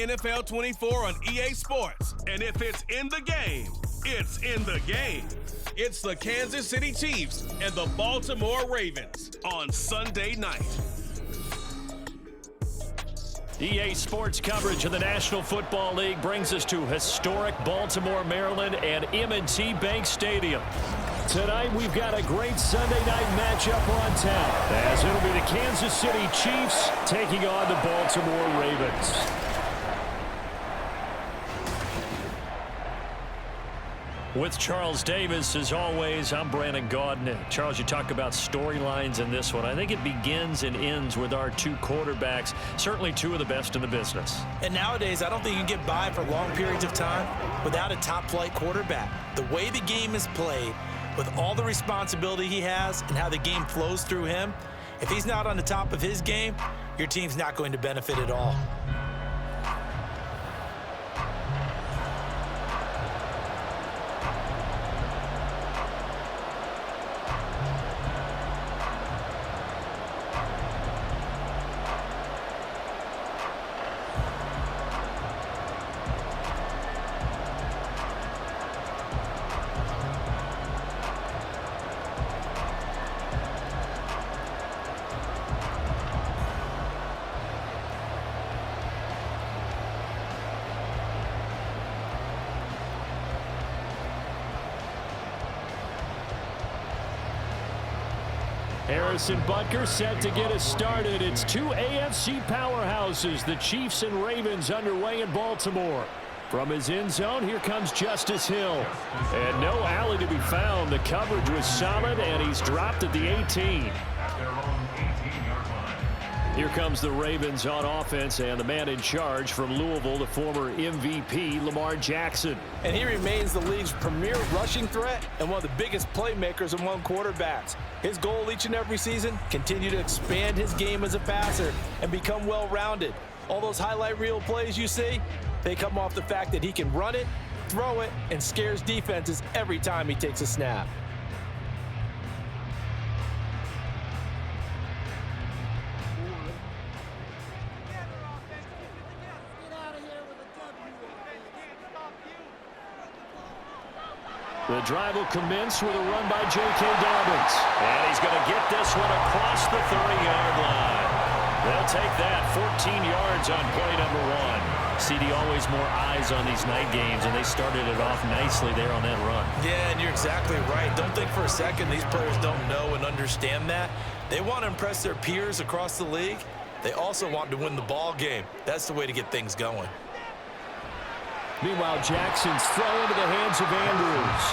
NFL 24 on EA Sports. And if it's in the game, it's in the game. It's the Kansas City Chiefs and the Baltimore Ravens on Sunday night. EA Sports coverage of the National Football League brings us to historic Baltimore, Maryland, and M&T Bank Stadium. Tonight, we've got a great Sunday night matchup on tap, as it'll be the Kansas City Chiefs taking on the Baltimore Ravens. With Charles Davis, as always, I'm Brandon Gaudin. Charles, you talk about storylines in this one. I think it begins and ends with our two quarterbacks, certainly two of the best in the business. And nowadays, I don't think you can get by for long periods of time without a top-flight quarterback. The way the game is played, with all the responsibility he has and how the game flows through him, if he's not on the top of his game, your team's not going to benefit at all. Harrison Butker set to get us started. It's two AFC powerhouses, the Chiefs and Ravens, underway in Baltimore. From his end zone, here comes Justice Hill. And no alley to be found. The coverage was solid, and he's dropped at the 18. Here comes the Ravens on offense, and the man in charge from Louisville, the former MVP, Lamar Jackson. And he remains the league's premier rushing threat and one of the biggest playmakers among quarterbacks. His goal each and every season, continue to expand his game as a passer and become well-rounded. All those highlight reel plays you see, they come off the fact that he can run it, throw it, and scares defenses every time he takes a snap. The drive will commence with a run by J.K. Dobbins. And he's going to get this one across the 30-yard line. They'll take that 14 yards on play number one. CD, always more eyes on these night games, and they started it off nicely there on that run. Yeah, and you're exactly right. Don't think for a second these players don't know and understand that. They want to impress their peers across the league. They also want to win the ball game. That's the way to get things going. Meanwhile, Jackson's throw into the hands of Andrews.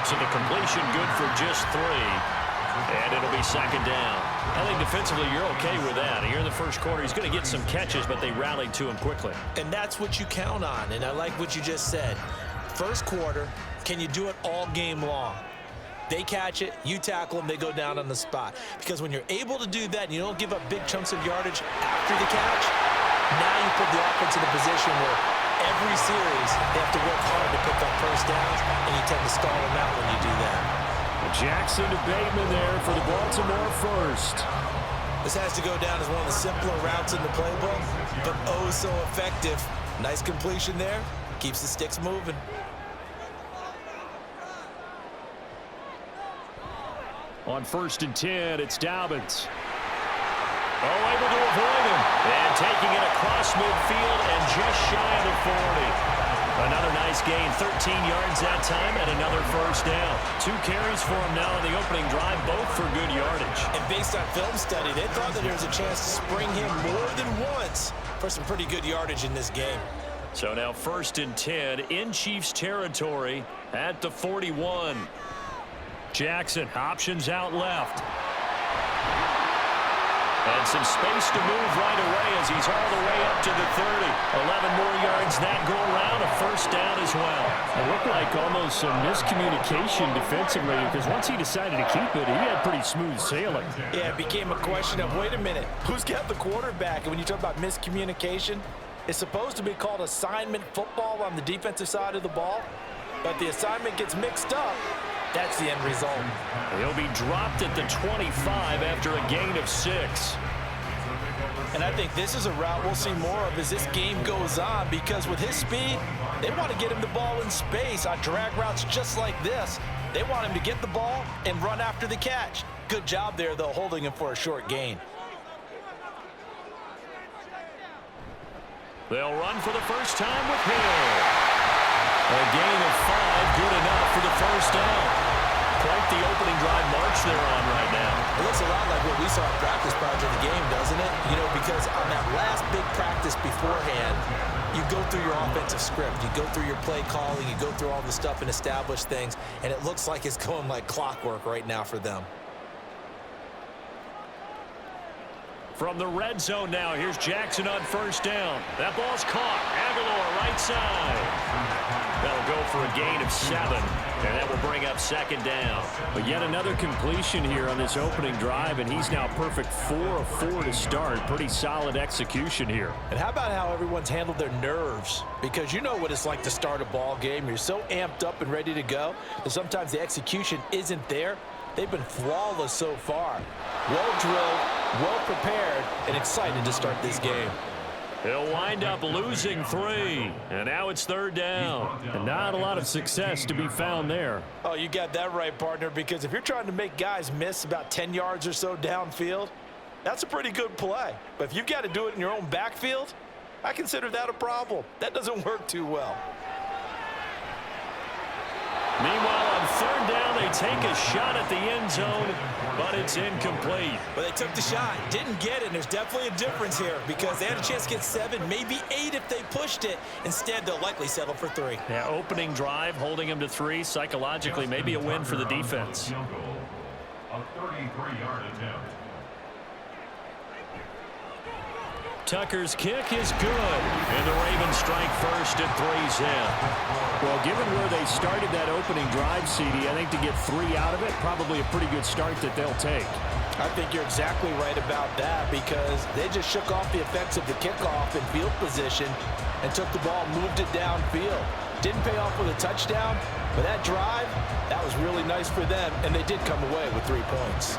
So the completion good for just 3. And it'll be second down. I think defensively you're okay with that. Here in the first quarter, he's going to get some catches, but they rallied to him quickly. And that's what you count on, and I like what you just said. First quarter, can you do it all game long? They catch it, you tackle them, they go down on the spot. Because when you're able to do that and you don't give up big chunks of yardage after the catch, now you put the offense in a position where every series they have to work hard to pick up first downs, and you tend to stall them out when you do that. Jackson to Bateman there for the Baltimore first. This has to go down as one of the simpler routes in the playbook, but oh so effective. Nice completion there. Keeps the sticks moving. On 1st and 10, it's Dobbins. Oh, able to avoid him. And taking it across midfield and just shy of the 40. Another nice gain, 13 yards that time, and another first down. 2 carries for him now on the opening drive, both for good yardage. And based on film study, they thought that there was a chance to spring him more than once for some pretty good yardage in this game. So now 1st and 10 in Chiefs territory at the 41. Jackson, options out left. And some space to move right away as he's all the way up to the 30. 11 more yards that go around, a first down as well. It looked like almost some miscommunication defensively, because once he decided to keep it, he had pretty smooth sailing. Yeah, it became a question of, wait a minute, who's got the quarterback? And when you talk about miscommunication, it's supposed to be called assignment football on the defensive side of the ball, but the assignment gets mixed up. That's the end result. He'll be dropped at the 25 after a gain of 6. And I think this is a route we'll see more of as this game goes on, because with his speed, they want to get him the ball in space on drag routes just like this. They want him to get the ball and run after the catch. Good job there, though, holding him for a short gain. They'll run for the first time with Hill. A gain of 5, good enough for the first down. Quite the opening drive march they're on right now. It looks a lot like what we saw in practice prior to the game, doesn't it? You know, because on that last big practice beforehand, you go through your offensive script. You go through your play calling. You go through all the stuff and establish things. And it looks like it's going like clockwork right now for them. From the red zone now, here's Jackson on first down. That ball's caught. Aguilar right side. That'll go for a gain of 7, and that will bring up second down. But yet another completion here on this opening drive, and he's now perfect 4 of 4 to start. Pretty solid execution here. And how about how everyone's handled their nerves? Because you know what it's like to start a ball game. You're so amped up and ready to go that sometimes the execution isn't there. They've been flawless so far. Well drilled, well prepared, and excited to start this game. He'll wind up losing 3, and now it's third down. And not a lot of success to be found there. Oh, you got that right, partner, because if you're trying to make guys miss about 10 yards or so downfield, that's a pretty good play. But if you've got to do it in your own backfield, I consider that a problem. That doesn't work too well. Meanwhile, on third down, they take a shot at the end zone, but it's incomplete. But they took the shot, didn't get it, and there's definitely a difference here because they had a chance to get 7, maybe 8 if they pushed it. Instead, they'll likely settle for 3. Yeah, opening drive, holding them to 3, psychologically, maybe a win for the defense. A 33-yard attempt. Tucker's kick is good, and the Ravens strike first at 3's in. Well, given where they started that opening drive, CD, I think to get 3 out of it, probably a pretty good start that they'll take. I think you're exactly right about that because they just shook off the effects of the kickoff in field position and took the ball, moved it downfield. Didn't pay off with a touchdown, but that drive, that was really nice for them, and they did come away with 3 points.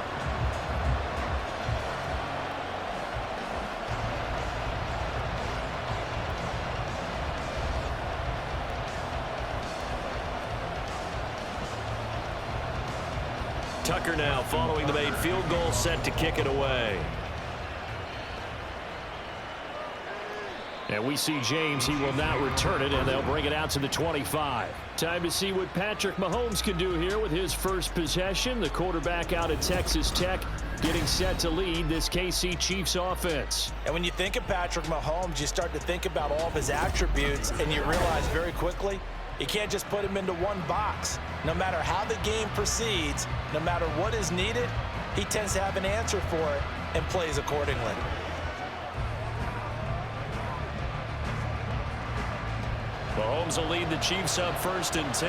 Tucker now following the made field goal, set to kick it away. And we see James, he will not return it, and they'll bring it out to the 25. Time to see what Patrick Mahomes can do here with his first possession. The quarterback out of Texas Tech getting set to lead this KC Chiefs offense. And when you think of Patrick Mahomes, you start to think about all of his attributes, and you realize very quickly, you can't just put him into one box. No matter how the game proceeds, no matter what is needed, he tends to have an answer for it and plays accordingly. Mahomes will lead the Chiefs up first and 10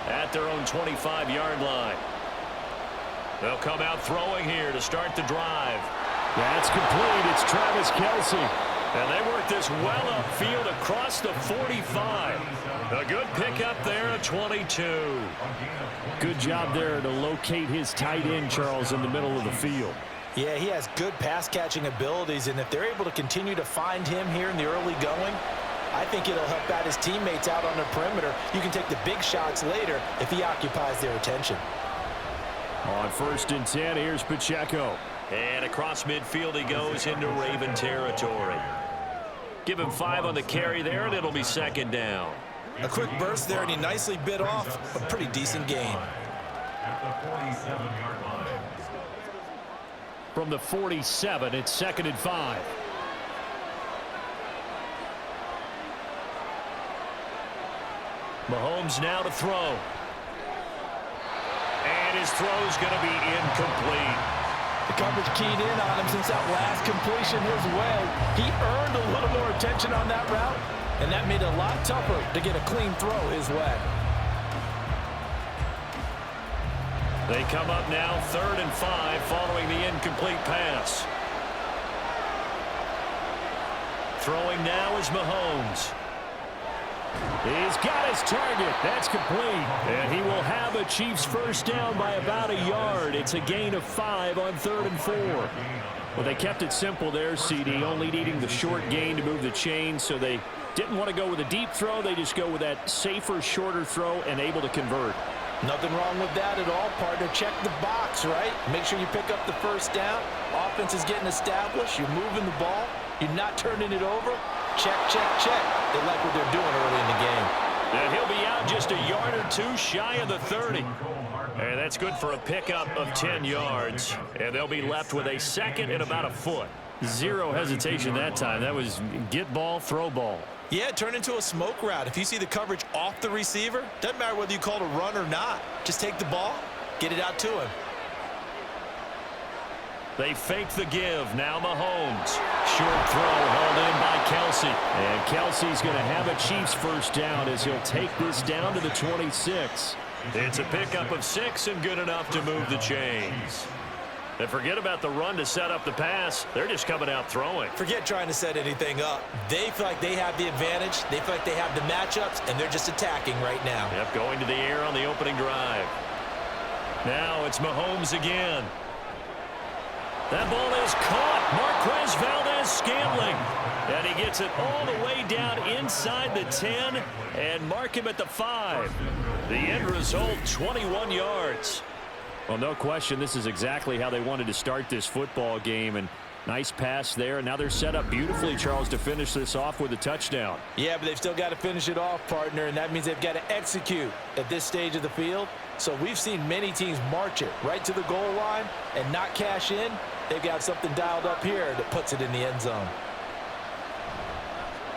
at their own 25-yard line. They'll come out throwing here to start the drive. That's complete. It's Travis Kelce. And they work this well upfield across the 45. A good pickup there at 22. Good job there to locate his tight end, Charles, in the middle of the field. Yeah, he has good pass-catching abilities, and if they're able to continue to find him here in the early going, I think it'll help out his teammates out on the perimeter. You can take the big shots later if he occupies their attention. On first and 10, here's Pacheco. And across midfield he goes into Raven territory. Give him 5 on the carry there, and it'll be second down. A quick burst there, and he nicely bit off a pretty decent gain. At the 47-yard line. From the 47, it's second and 5. Mahomes now to throw. And his throw's going to be incomplete. The coverage keyed in on him since that last completion his way. He earned a little more attention on that route, and that made it a lot tougher to get a clean throw his way. They come up now third and 5 following the incomplete pass. Throwing now is Mahomes. He's got his target. That's complete. And he will have a Chiefs first down by about a yard. It's a gain of 5 on 3rd and 4. Well, they kept it simple there, CD, only needing the short gain to move the chain, so they didn't want to go with a deep throw. They just go with that safer, shorter throw and able to convert. Nothing wrong with that at all, partner. Check the box, right? Make sure you pick up the first down. Offense is getting established. You're moving the ball. You're not turning it over. Check, check, check. They like what they're doing early in the game. And he'll be out just a yard or two shy of the 30. And that's good for a pickup of 10 yards. And they'll be left with a second and about a foot. Zero hesitation that time. That was get ball, throw ball. Yeah, turn into a smoke route. If you see the coverage off the receiver, doesn't matter whether you call it a run or not. Just take the ball, get it out to him. They fake the give. Now Mahomes. Short throw hauled in by Kelsey. And Kelsey's going to have a Chiefs first down as he'll take this down to the 26. It's a pickup of 6 and good enough to move the chains. And forget about the run to set up the pass. They're just coming out throwing. Forget trying to set anything up. They feel like they have the advantage. They feel like they have the matchups, and they're just attacking right now. Yep, going to the air on the opening drive. Now it's Mahomes again. That ball is caught. Marquez Valdez-Scantling. And he gets it all the way down inside the 10 and mark him at the 5. The end result, 21 yards. Well, no question, this is exactly how they wanted to start this football game. And nice pass there. And now they're set up beautifully, Charles, to finish this off with a touchdown. Yeah, but they've still got to finish it off, partner, and that means they've got to execute at this stage of the field. So we've seen many teams march it right to the goal line and not cash in. They've got something dialed up here that puts it in the end zone.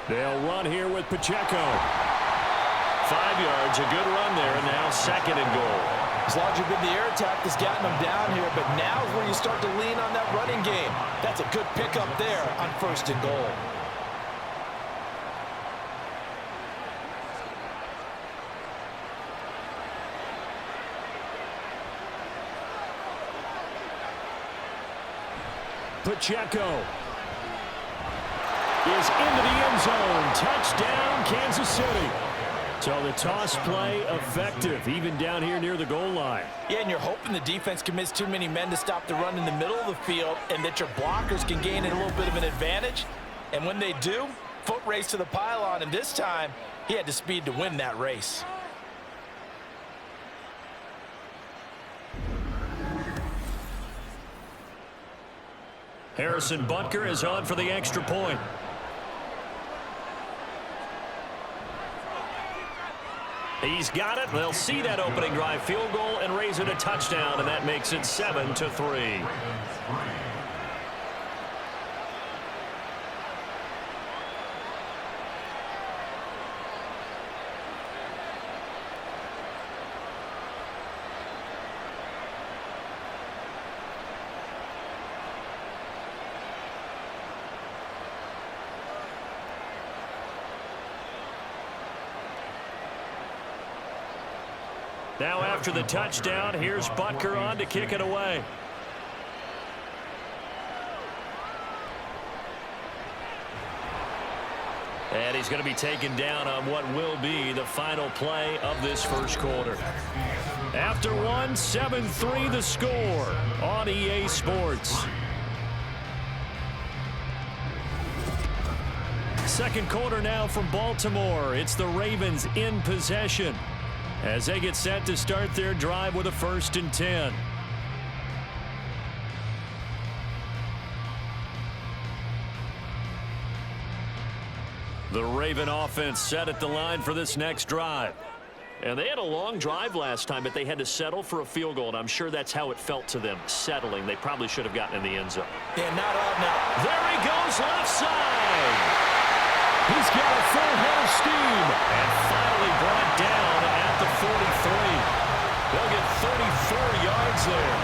They'll run here with Pacheco. 5 yards, a good run there, and now second and goal. As long as you've been the air attack that's gotten them down here, but now is where you start to lean on that running game. That's a good pickup there on first and goal. Pacheco is into the end zone. Touchdown, Kansas City. So the toss play effective, even down here near the goal line. Yeah, and you're hoping the defense commits too many men to stop the run in the middle of the field and that your blockers can gain a little bit of an advantage. And when they do, foot race to the pylon, and this time he had the speed to win that race. Harrison Butker is on for the extra point. He's got it. They'll see that opening drive field goal and raise it a touchdown, and that makes it 7-3. Now after the touchdown, here's Butker on to kick it away. And he's going to be taken down on what will be the final play of this first quarter. After one, 7-3 the score on EA Sports. Second quarter now from Baltimore. It's the Ravens in possession as they get set to start their drive with a 1st and 10. The Raven offense set at the line for this next drive. And they had a long drive last time, but they had to settle for a field goal, and I'm sure that's how it felt to them, settling. They probably should have gotten in the end zone. Yeah, not all now. There he goes, left side. He's got a full head of steam. And finally brought down at the 43. They'll get 34 yards there.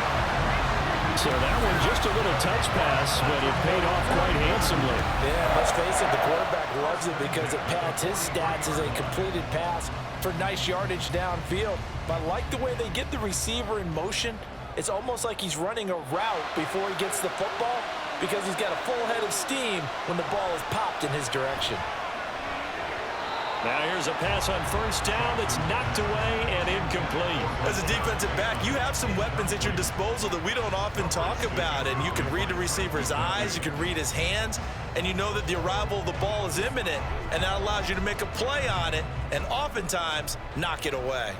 So that one just a little touch pass, but it paid off quite handsomely. Yeah, let's face it, the quarterback loves it because it pads his stats as a completed pass for nice yardage downfield. But I like the way they get the receiver in motion. It's almost like he's running a route before he gets the football because he's got a full head of steam when the ball is popped in his direction. Now here's a pass on first down that's knocked away and incomplete. As a defensive back, you have some weapons at your disposal that we don't often talk about, and you can read the receiver's eyes, you can read his hands, and you know that the arrival of the ball is imminent, and that allows you to make a play on it and oftentimes knock it away.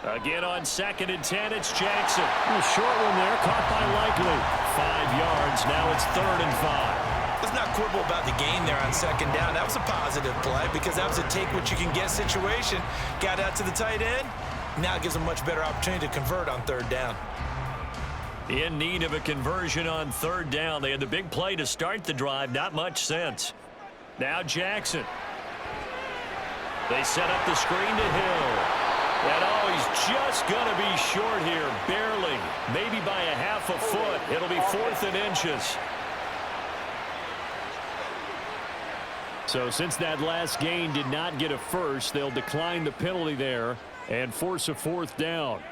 Again on 2nd and 10, it's Jackson. A short one there, caught by Likely. 5 yards, now it's 3rd and 5. Let's not quibble about the gain there on 2nd down. That was a positive play because that was a take-what-you-can-get situation. Got out to the tight end. Now it gives a much better opportunity to convert on 3rd down. In need of a conversion on 3rd down. They had the big play to start the drive. Not much sense. Now Jackson. They set up the screen to Hill. And he's just going to be short here, barely, maybe by a half a foot. It'll be 4th and inches. So since that last gain did not get a first, they'll decline the penalty there and force a 4th down.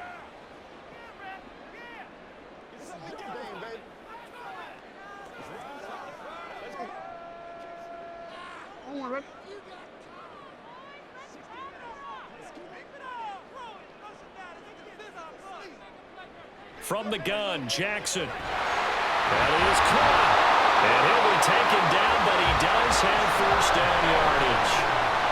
From the gun, Jackson. That is caught. And he'll be taken down, but he does have first down yardage.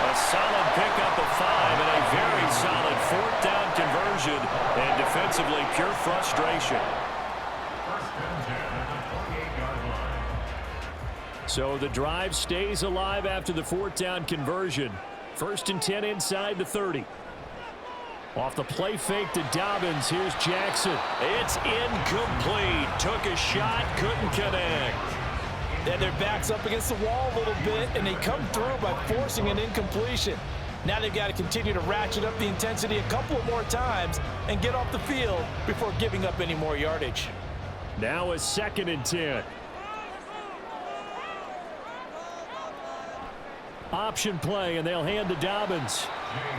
A solid pickup of 5 and a very solid 4th down conversion. And defensively, pure frustration. First and 10 at the 28-yard line. So the drive stays alive after the 4th down conversion. 1st and 10 inside the 30. Off the play fake to Dobbins, here's Jackson. It's incomplete. Took a shot, couldn't connect. Then their back's up against the wall a little bit, and they come through by forcing an incompletion. Now they've got to continue to ratchet up the intensity a couple of more times and get off the field before giving up any more yardage. Now a 2nd and 10. Option play, and they'll hand to Dobbins.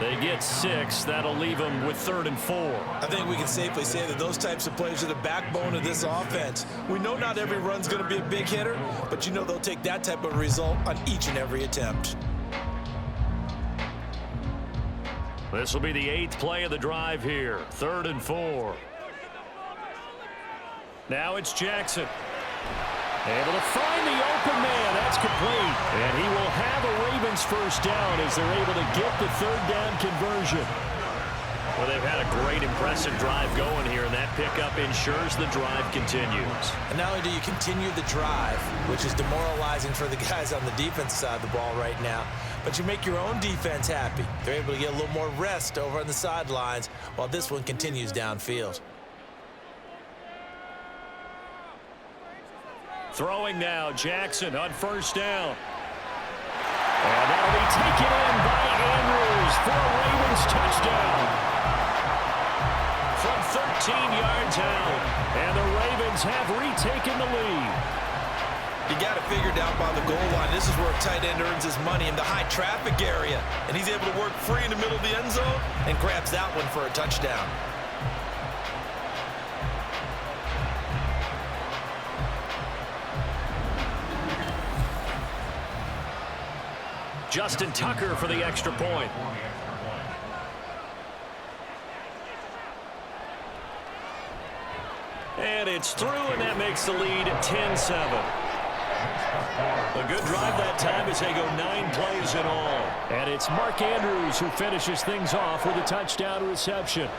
They get 6. That'll leave them with 3rd and 4. I think we can safely say that those types of plays are the backbone of this offense. We know not every run's going to be a big hitter, but you know they'll take that type of result on each and every attempt. This will be the 8th play of the drive here. 3rd and 4. Now it's Jackson. Able to find the open man. That's complete. And he will have a Ravens first down as they're able to get the 3rd down conversion. Well, they've had a great, impressive drive going here, and that pickup ensures the drive continues. And not only do you continue the drive, which is demoralizing for the guys on the defense side of the ball right now, but you make your own defense happy. They're able to get a little more rest over on the sidelines while this one continues downfield. Throwing now, Jackson on first down. And that'll be taken in by Andrews for a Ravens touchdown. From 13 yards out, and the Ravens have retaken the lead. You got to figure down by the goal line. This is where a tight end earns his money, in the high traffic area. And he's able to work free in the middle of the end zone and grabs that one for a touchdown. Justin Tucker for the extra point. And it's through, and that makes the lead 10-7. A good drive that time as they go 9 plays in all. And it's Mark Andrews who finishes things off with a touchdown reception.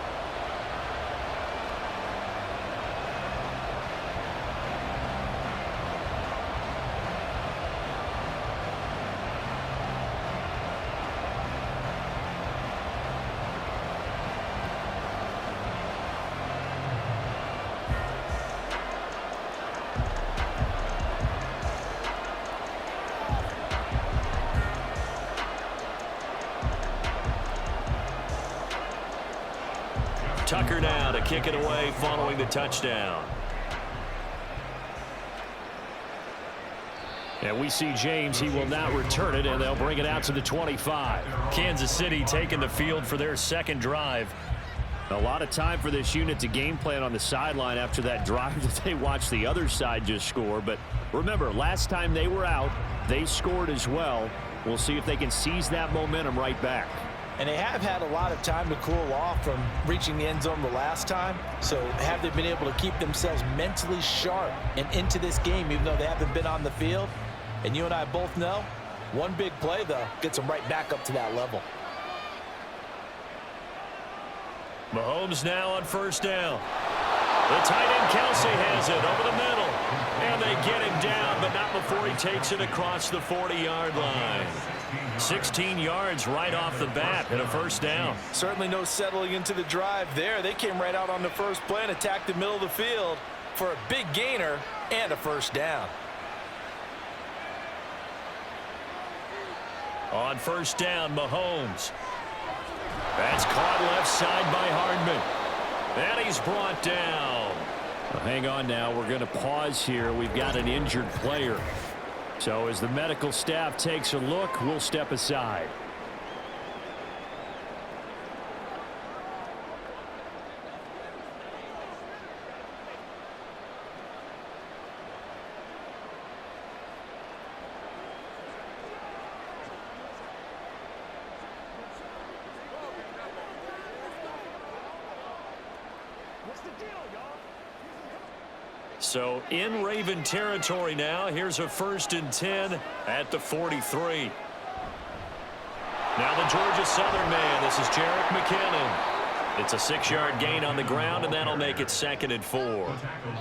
Tucker now to kick it away following the touchdown. And we see James. He will not return it, and they'll bring it out to the 25. Kansas City taking the field for their second drive. A lot of time for this unit to game plan on the sideline after that drive that they watched the other side just score. But remember, last time they were out, they scored as well. We'll see if they can seize that momentum right back. And they have had a lot of time to cool off from reaching the end zone the last time. So have they been able to keep themselves mentally sharp and into this game, even though they haven't been on the field? And you and I both know, one big play, though, gets them right back up to that level. Mahomes now on first down. The tight end Kelsey has it over the middle. And they get him down, but not before he takes it across the 40-yard line. 16 yards right off the bat and a first down. Certainly no settling into the drive there. They came right out on the first play and attacked the middle of the field for a big gainer and a first down. On first down, Mahomes. That's caught left side by Hardman. And he's brought down. Well, hang on now. We're going to pause here. We've got an injured player. So as the medical staff takes a look, we'll step aside. So in Raven territory now. Here's a 1st and 10 at the 43. Now the Georgia Southern man. This is Jerick McKinnon. It's a 6-yard gain on the ground, and that'll make it 2nd and 4.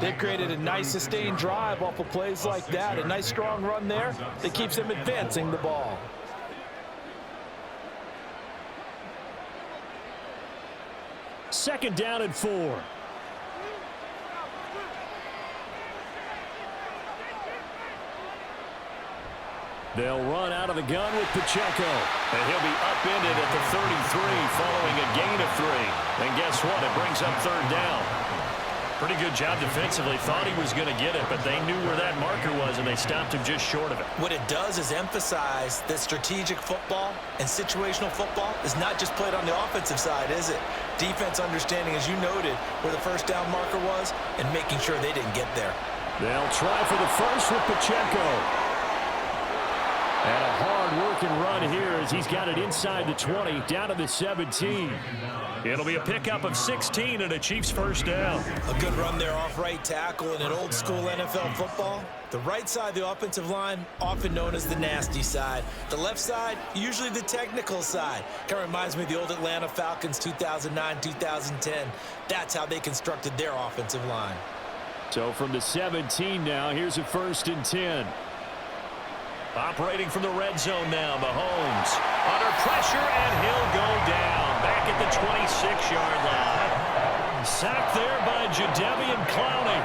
They've created a nice sustained drive off of plays like that. A nice strong run there that keeps them advancing the ball. Second down and 4. They'll run out of the gun with Pacheco. And he'll be upended at the 33 following a gain of 3. And guess what? It brings up 3rd down. Pretty good job defensively. Thought he was going to get it, but they knew where that marker was, and they stopped him just short of it. What it does is emphasize that strategic football and situational football is not just played on the offensive side, is it? Defense understanding, as you noted, where the 1st down marker was and making sure they didn't get there. They'll try for the first with Pacheco. And a hard-working run here as he's got it inside the 20, down to the 17. It'll be a pickup of 16 and a Chiefs 1st down. A good run there off right tackle in an old-school NFL football. The right side of the offensive line, often known as the nasty side. The left side, usually the technical side. Kind of reminds me of the old Atlanta Falcons 2009-2010. That's how they constructed their offensive line. So from the 17 now, here's a 1st and 10. Operating from the red zone now, Mahomes. Under pressure, and he'll go down. Back at the 26-yard line. Sacked there by Jadeveon Clowney.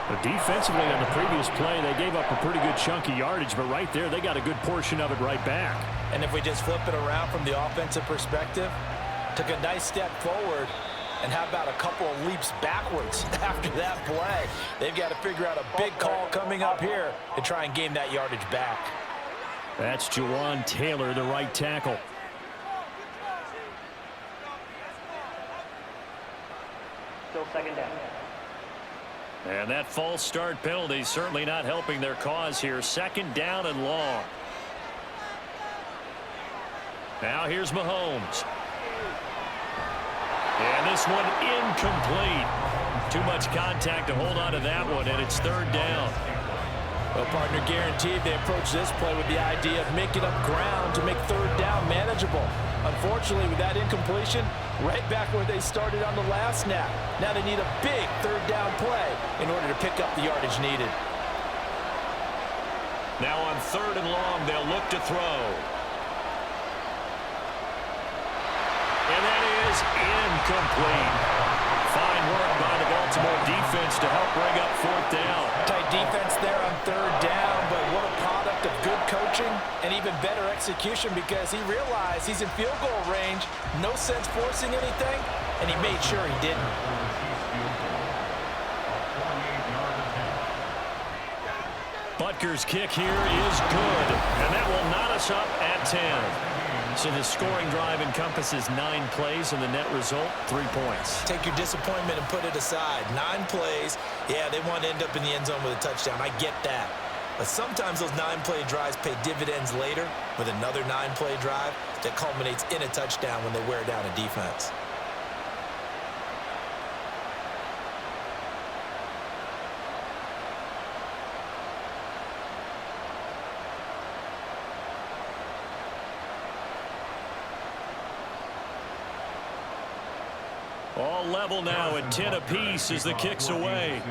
But defensively on the previous play, they gave up a pretty good chunk of yardage, but right there, they got a good portion of it right back. And if we just flip it around from the offensive perspective, took a nice step forward, and how about a couple of leaps backwards after that play? They've got to figure out a big call coming up here to try and gain that yardage back. That's Jawan Taylor, the right tackle. Still 2nd down. And that false start penalty certainly not helping their cause here. 2nd down and long. Now here's Mahomes. And this one incomplete. Too much contact to hold on to that one, and it's 3rd down. Well, partner, guaranteed they approach this play with the idea of making up ground to make 3rd down manageable. Unfortunately, with that incompletion, right back where they started on the last snap. Now they need a big 3rd down play in order to pick up the yardage needed. Now on 3rd and long, they'll look to throw. And that is incomplete. Fine work by the Baltimore defense to help bring up 4th down. Tight defense there on 3rd down, but what a product of good coaching and even better execution, because he realized he's in field goal range, no sense forcing anything, and he made sure he didn't. Butker's kick here is good, and that will knot us up at 10. So the scoring drive encompasses 9 plays, and the net result, 3 points. Take your disappointment and put it aside. 9 plays. Yeah, they want to end up in the end zone with a touchdown. I get that. But sometimes those 9-play drives pay dividends later with another 9-play drive that culminates in a touchdown when they wear down a defense. All level now at 10 apiece as the kick's away.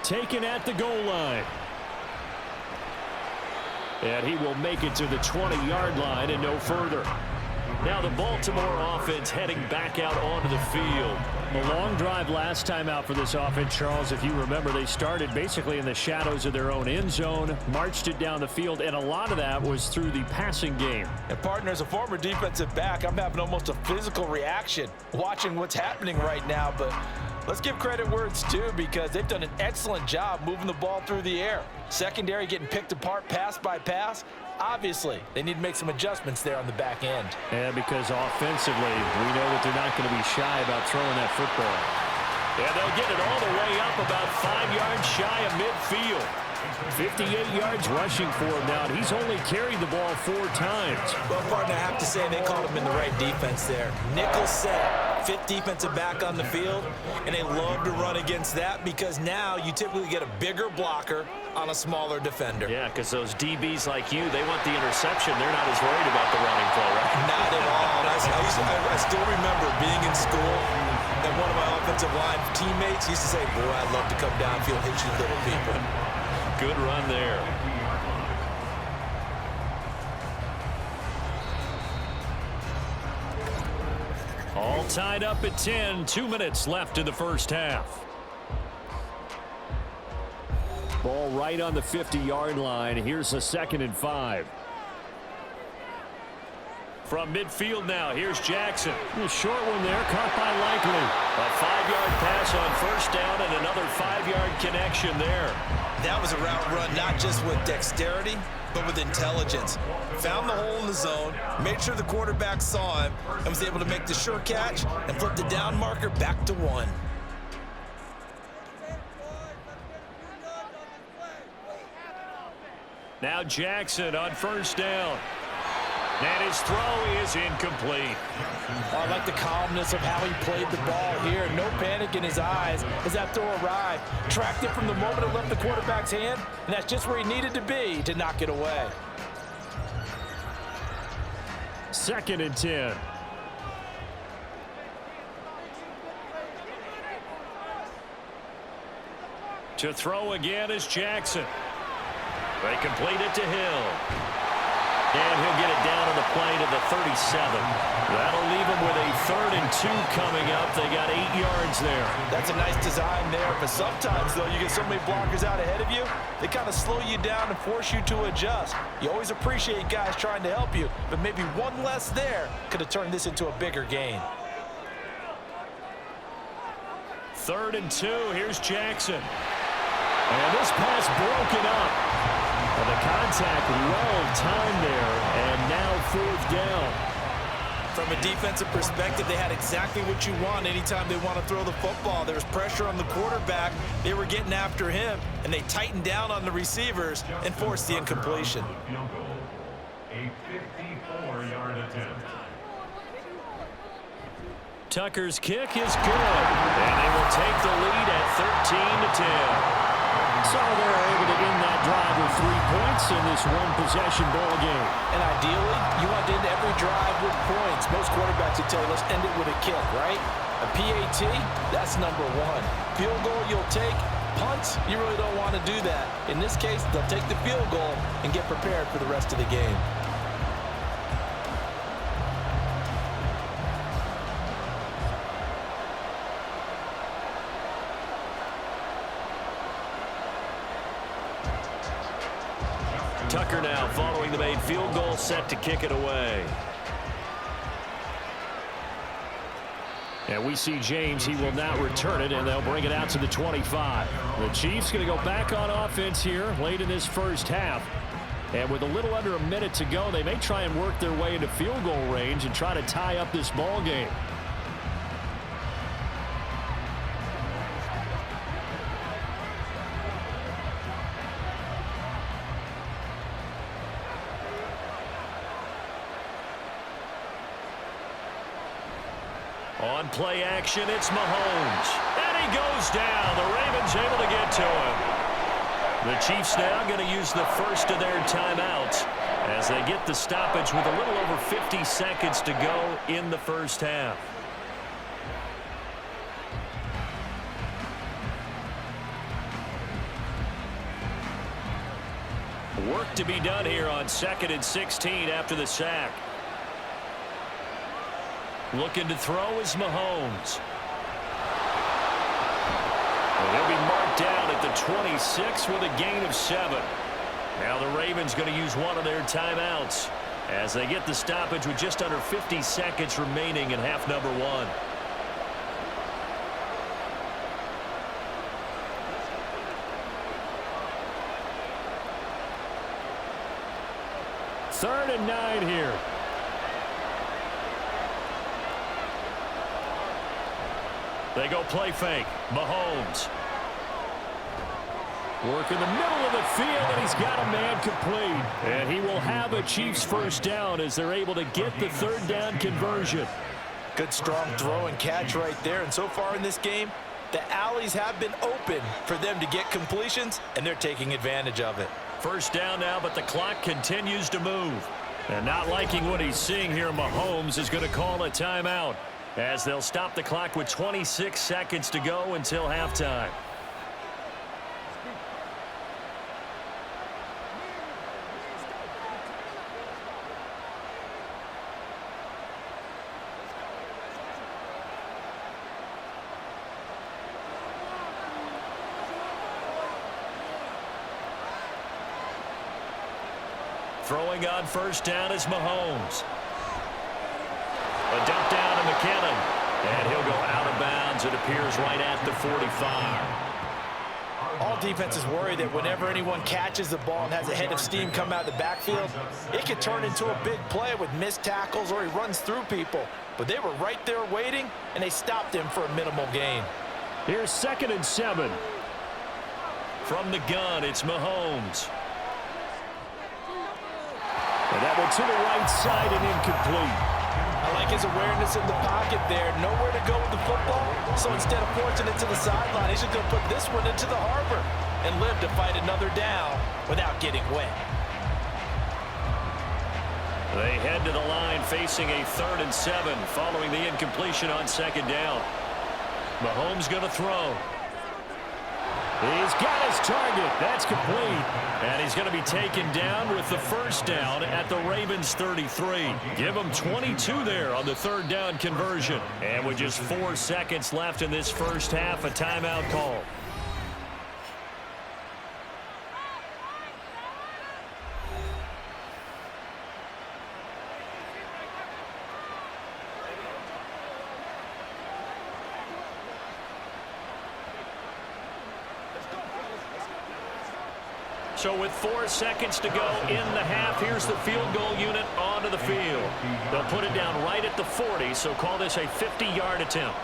Taken at the goal line. And he will make it to the 20-yard line and no further. Now the Baltimore offense heading back out onto the field. A long drive last time out for this offense, Charles. If you remember, they started basically in the shadows of their own end zone, marched it down the field, and a lot of that was through the passing game. And partner, as a former defensive back, I'm having almost a physical reaction watching what's happening right now. But let's give credit where it's due, because they've done an excellent job moving the ball through the air. Secondary getting picked apart pass by pass. Obviously, they need to make some adjustments there on the back end. And because offensively, we know that they're not going to be shy about throwing that football. And they'll get it all the way up about 5 yards shy of midfield. 58 yards rushing for him now, and he's only carried the ball 4 times. Well, partner, I have to say they called him in the right defense there. Nickel set, 5th defensive back on the field, and they love to run against that because now you typically get a bigger blocker on a smaller defender. Yeah, because those DBs like you, they want the interception. They're not as worried about the running play, right? Not at all. I still remember being in school, and one of my offensive line teammates used to say, boy, I'd love to come downfield and hit you little people. Good run there. All tied up at 10, 2 minutes left in the first half. Ball right on the 50-yard line. Here's a 2nd and 5. From midfield now, here's Jackson. A short one there, caught by Likely. A 5-yard pass on first down and another 5-yard connection there. That was a route run not just with dexterity, but with intelligence. Found the hole in the zone, made sure the quarterback saw him, and was able to make the sure catch and flip the down marker back to 1. Now Jackson on first down. And his throw is incomplete. I like the calmness of how he played the ball here. No panic in his eyes as that throw arrived. Tracked it from the moment it left the quarterback's hand, and that's just where he needed to be to knock it away. 2nd and 10. To throw again is Jackson. They complete it to Hill. And he'll get it down on the play to the 37. That'll leave him with a 3rd and 2 coming up. They got 8 yards there. That's a nice design there, but sometimes, though, you get so many blockers out ahead of you, they kind of slow you down and force you to adjust. You always appreciate guys trying to help you, but maybe one less there could have turned this into a bigger gain. 3rd and 2. Here's Jackson. And this pass broken up. And the contact well timed there, and now 4th down. From a defensive perspective, they had exactly what you want anytime they want to throw the football. There was pressure on the quarterback. They were getting after him, and they tightened down on the receivers and forced the incompletion. A 54-yard attempt. Tucker's kick is good, and they will take the lead at 13-10. So they're able to end that drive with 3 points in this one-possession ball game. And ideally, you want to end every drive with points. Most quarterbacks would tell you, let's end it with a kick, right? A PAT, that's number 1. Field goal, you'll take. Punts, you really don't want to do that. In this case, they'll take the field goal and get prepared for the rest of the game. Tucker now following the made field goal, set to kick it away. And we see James. He will not return it, and they'll bring it out to the 25. The Chiefs going to go back on offense here late in this first half. And with a little under a minute to go, they may try and work their way into field goal range and try to tie up this ball game. On play action, it's Mahomes. And he goes down. The Ravens able to get to him. The Chiefs now going to use the first of their timeouts as they get the stoppage with a little over 50 seconds to go in the first half. Work to be done here on 2nd and 16 after the sack. Looking to throw is Mahomes. He'll be marked down at the 26 with a gain of 7. Now the Ravens going to use one of their timeouts as they get the stoppage with just under 50 seconds remaining in half number 1. Third and 9 here. They go play fake. Mahomes. Work in the middle of the field, and he's got a man complete. And he will have a Chiefs first down as they're able to get the third down conversion. Good strong throw and catch right there. And so far in this game, the alleys have been open for them to get completions, and they're taking advantage of it. First down now, but the clock continues to move. And not liking what he's seeing here, Mahomes is going to call a timeout as they'll stop the clock with 26 seconds to go until halftime. Throwing on first down is Mahomes. A dump down to McKinnon. And he'll go out of bounds, it appears, right at the 45. All defenses worry that whenever anyone catches the ball and has a head of steam come out of the backfield, it could turn into a big play with missed tackles or he runs through people. But they were right there waiting, and they stopped him for a minimal gain. Here's 2nd and 7. From the gun, it's Mahomes. And that one to the right side and incomplete. I like his awareness in the pocket there. Nowhere to go with the football. So instead of forcing it to the sideline, he's just going to put this one into the harbor and live to fight another down without getting wet. They head to the line facing a 3rd and 7 following the incompletion on 2nd down. Mahomes going to throw. He's got his target. That's complete. And he's going to be taken down with the first down at the Ravens 33. Give him 22 there on the 3rd down conversion. And with just 4 seconds left in this first half, a timeout call. So with 4 seconds to go in the half, here's the field goal unit onto the field. They'll put it down right at the 40, so call this a 50-yard attempt.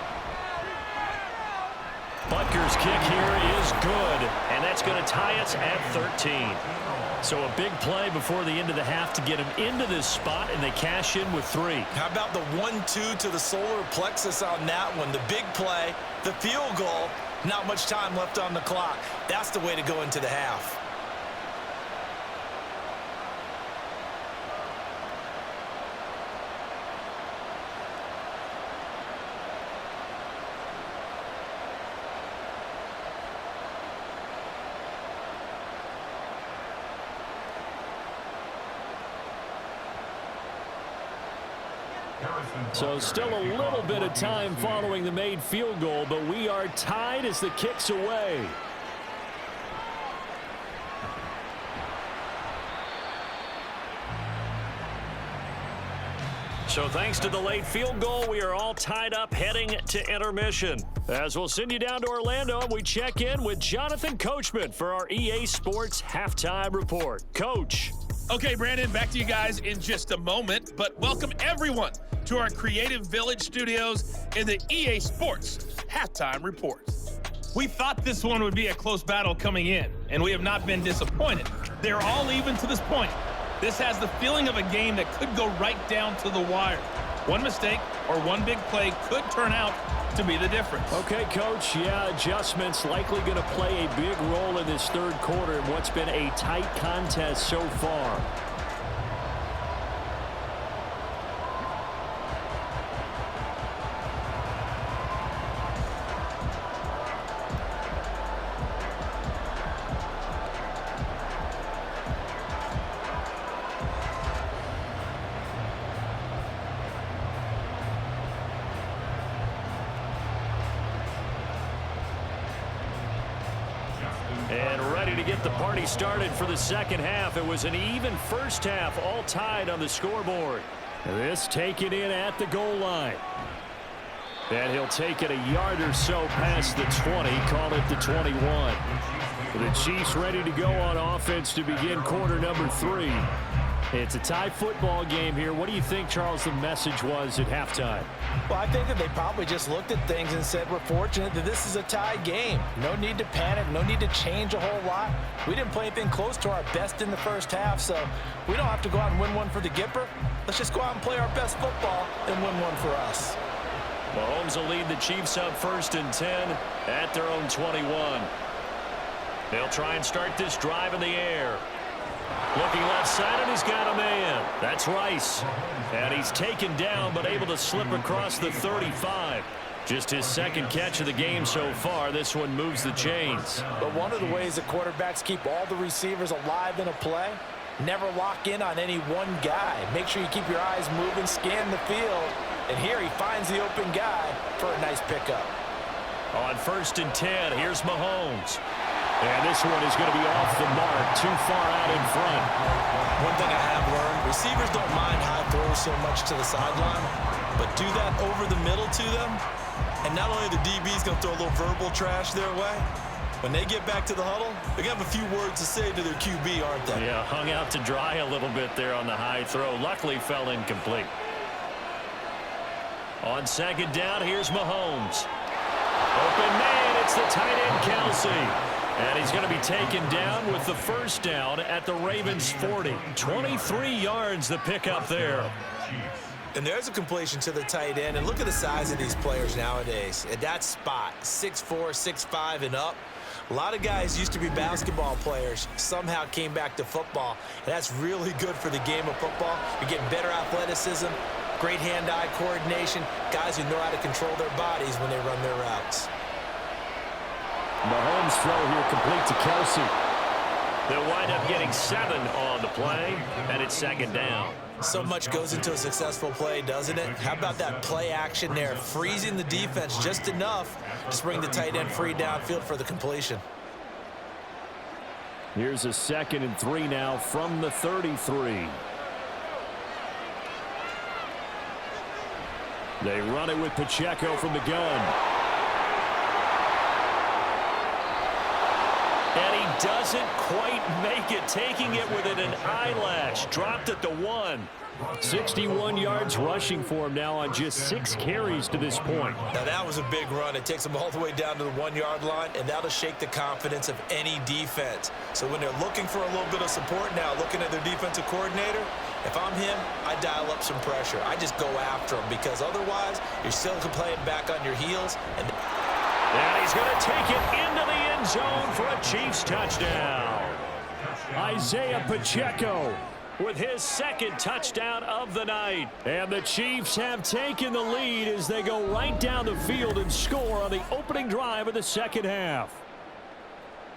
Butker's kick here is good, and that's going to tie us at 13. So a big play before the end of the half to get him into this spot, and they cash in with 3. How about the 1-2 to the solar plexus on that one? The big play, the field goal, not much time left on the clock. That's the way to go into the half. So still a little bit of time following the made field goal, but we are tied as the kick's away. So thanks to the late field goal, we are all tied up heading to intermission. As we'll send you down to Orlando, we check in with Jonathan Coachman for our EA Sports Halftime Report. Coach. Okay, Brandon, back to you guys in just a moment, but welcome everyone to our Creative Village studios in the EA Sports Halftime Report. We thought this one would be a close battle coming in, and we have not been disappointed. They're all even to this point. This has the feeling of a game that could go right down to the wire. One mistake or one big play could turn out to be the difference. Okay, Coach, yeah, adjustments likely going to play a big role in this third quarter in what's been a tight contest so far. And ready to get the party started for the second half. It was an even first half, all tied on the scoreboard. This taken in at the goal line. And he'll take it a yard or so past the 20, call it the 21. The Chiefs ready to go on offense to begin quarter number 3. It's a tie football game here. What do you think, Charles, the message was at halftime? Well, I think that they probably just looked at things and said, we're fortunate that this is a tie game. No need to panic, no need to change a whole lot. We didn't play anything close to our best in the first half, so we don't have to go out and win one for the Gipper. Let's just go out and play our best football and win one for us. Mahomes will lead the Chiefs up 1st and 10 at their own 21. They'll try and start this drive in the air. Looking left side, and he's got a man. That's Rice. And he's taken down, but able to slip across the 35. Just his second catch of the game so far. This one moves the chains. But one of the ways that quarterbacks keep all the receivers alive in a play, never lock in on any one guy. Make sure you keep your eyes moving, scan the field. And here he finds the open guy for a nice pickup. On 1st and 10, here's Mahomes. And this one is going to be off the mark, too far out in front. One thing I have learned, receivers don't mind high throws so much to the sideline, but do that over the middle to them, and not only the DB's going to throw a little verbal trash their way, when they get back to the huddle, they're going to have a few words to say to their QB, aren't they? Yeah, hung out to dry a little bit there on the high throw. Luckily fell incomplete. On 2nd down, here's Mahomes. Open man, it's the tight end, Kelsey. And he's going to be taken down with the first down at the Ravens' 40. 23 yards the pickup there. And there's a completion to the tight end. And look at the size of these players nowadays. At that spot, 6'4", 6'5", and up. A lot of guys used to be basketball players, somehow came back to football. And that's really good for the game of football. You're getting better athleticism, great hand-eye coordination, guys who know how to control their bodies when they run their routes. Mahomes throw here complete to Kelsey. They'll wind up getting 7 on the play, and it's 2nd down. So much goes into a successful play, doesn't it? How about that play action there, freezing the defense just enough to bring the tight end free downfield for the completion. Here's a 2nd and 3 now from the 33. They run it with Pacheco from the gun. And he doesn't quite make it, taking it within an eyelash. Dropped at the 1. 61 yards rushing for him now on just 6 carries to this point. Now that was a big run. It takes them all the way down to the 1-yard line, and that'll shake the confidence of any defense. So when they're looking for a little bit of support now, looking at their defensive coordinator, if I'm him, I dial up some pressure. I just go after him, because otherwise you're still playing back on your heels. And he's going to take it into the end zone for a Chiefs touchdown. Isaiah Pacheco with his 2nd touchdown of the night. And the Chiefs have taken the lead as they go right down the field and score on the opening drive of the second half.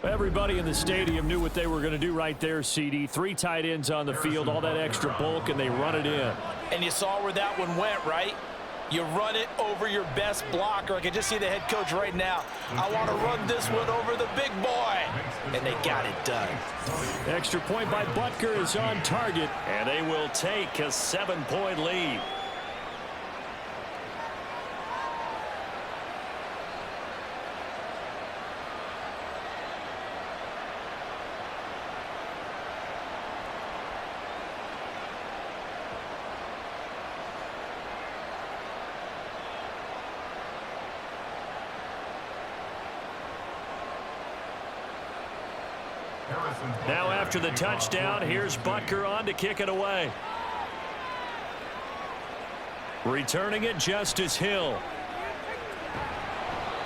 Everybody in the stadium knew what they were going to do right there, CD. 3 tight ends on the field, all that extra bulk, and they run it in. And you saw where that one went, right? You run it over your best blocker. I can just see the head coach right now. I want to run this one over the big boy. And they got it done. Extra point by Butker is on target. And they will take a 7-point lead. Now after the touchdown, here's Butker on to kick it away. Returning it, Justice Hill.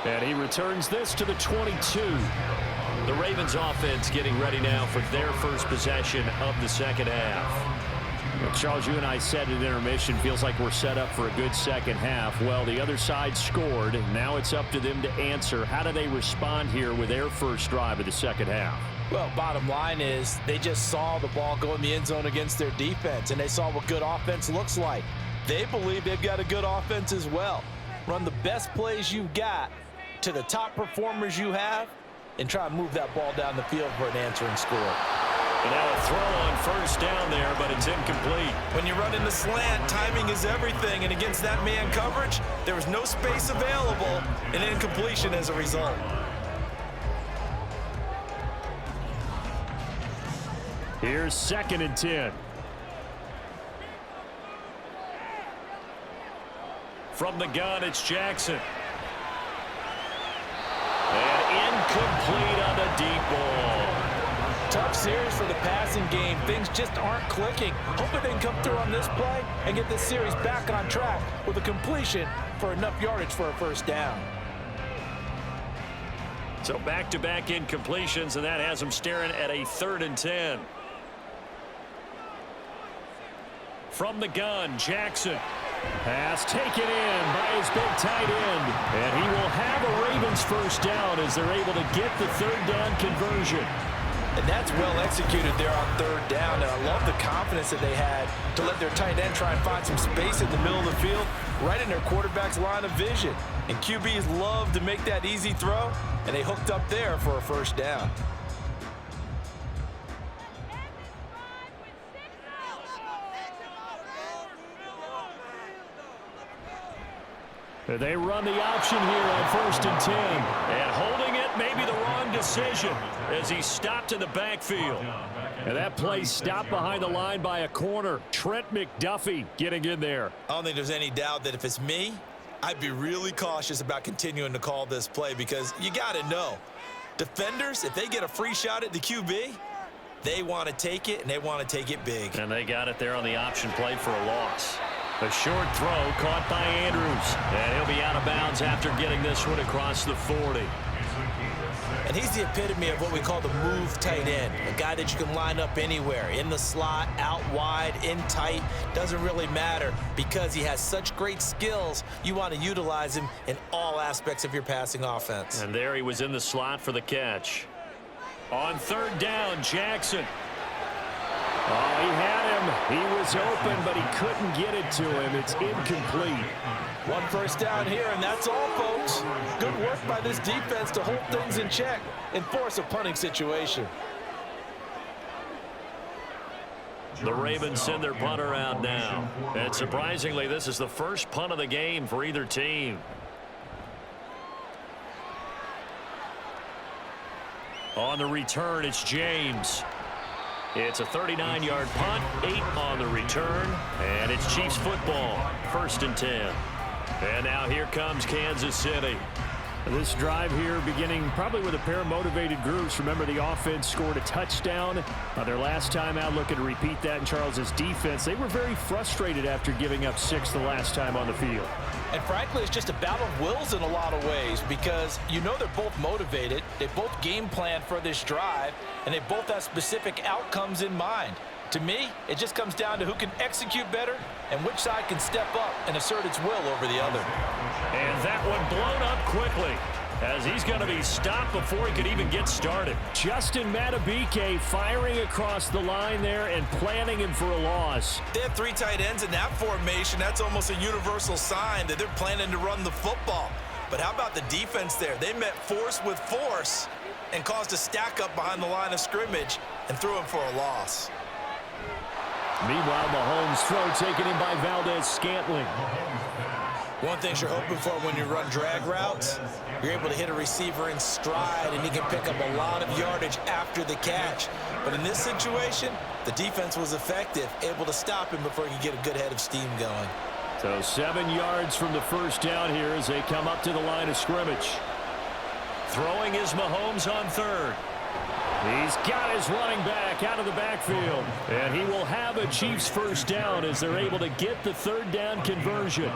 And he returns this to the 22. The Ravens offense getting ready now for their first possession of the second half. Well, Charles, you and I said at intermission, feels like we're set up for a good second half. Well, the other side scored. Now it's up to them to answer. How do they respond here with their first drive of the second half? Well, bottom line is they just saw the ball go in the end zone against their defense, and they saw what good offense looks like. They believe they've got a good offense as well. Run the best plays you've got to the top performers you have, and try and move that ball down the field for an answering score. And now a throw on first down there, but it's incomplete. When you run in the slant, timing is everything, and against that man coverage, there was no space available, and incompletion as a result. Here's 2nd and 10. From the gun, it's Jackson. And incomplete on the deep ball. Tough series for the passing game. Things just aren't clicking. Hoping they can come through on this play and get this series back on track with a completion for enough yardage for a first down. So back-to-back incompletions, and that has them staring at a 3rd and 10. From the gun, Jackson. Pass taken in by his big tight end. And he will have a Ravens first down as they're able to get the 3rd down conversion. And that's well executed there on 3rd down. And I love the confidence that they had to let their tight end try and find some space in the middle of the field, right in their quarterback's line of vision. And QBs love to make that easy throw, and they hooked up there for a first down. They run the option here on 1st and 10. And holding it may be the wrong decision as he stopped in the backfield. And that play stopped behind the line by a corner. Trent McDuffie getting in there. I don't think there's any doubt that if it's me, I'd be really cautious about continuing to call this play, because you got to know, defenders, if they get a free shot at the QB, they want to take it, and they want to take it big. And they got it there on the option play for a loss. A short throw caught by Andrews. And he'll be out of bounds after getting this one across the 40. And he's the epitome of what we call the move tight end. A guy that you can line up anywhere, in the slot, out wide, in tight. Doesn't really matter, because he has such great skills. You want to utilize him in all aspects of your passing offense. And there he was in the slot for the catch. On 3rd down, Jackson. Oh, he had him. He was open, but he couldn't get it to him. It's incomplete. One first down here, and that's all, folks. Good work by this defense to hold things in check and force a punting situation. The Ravens send their punter out now. And surprisingly, this is the first punt of the game for either team. On the return, it's James. It's a 39-yard punt, 8 on the return, and it's Chiefs football, 1st and 10. And now here comes Kansas City. This drive here beginning probably with a pair of motivated groups. Remember, the offense scored a touchdown their last time out, looking to repeat that in Charles's defense. They were very frustrated after giving up 6 the last time on the field. And frankly, it's just a battle of wills in a lot of ways, because you know they're both motivated, they both game plan for this drive, and they both have specific outcomes in mind. To me, it just comes down to who can execute better and which side can step up and assert its will over the other. And that one blown up quickly, as he's going to be stopped before he could even get started. Justin Matabike firing across the line there and planning him for a loss. They have 3 tight ends in that formation. That's almost a universal sign that they're planning to run the football. But how about the defense there? They met force with force and caused a stack up behind the line of scrimmage and threw him for a loss. Meanwhile, Mahomes' throw taken in by Valdez-Scantling. One thing you're hoping for when you run drag routes, you're able to hit a receiver in stride, and he can pick up a lot of yardage after the catch. But in this situation, the defense was effective, able to stop him before he could get a good head of steam going. So 7 yards from the first down here as they come up to the line of scrimmage. Throwing is Mahomes on 3rd. He's got his running back out of the backfield. And he will have a Chiefs first down as they're able to get the third down conversion.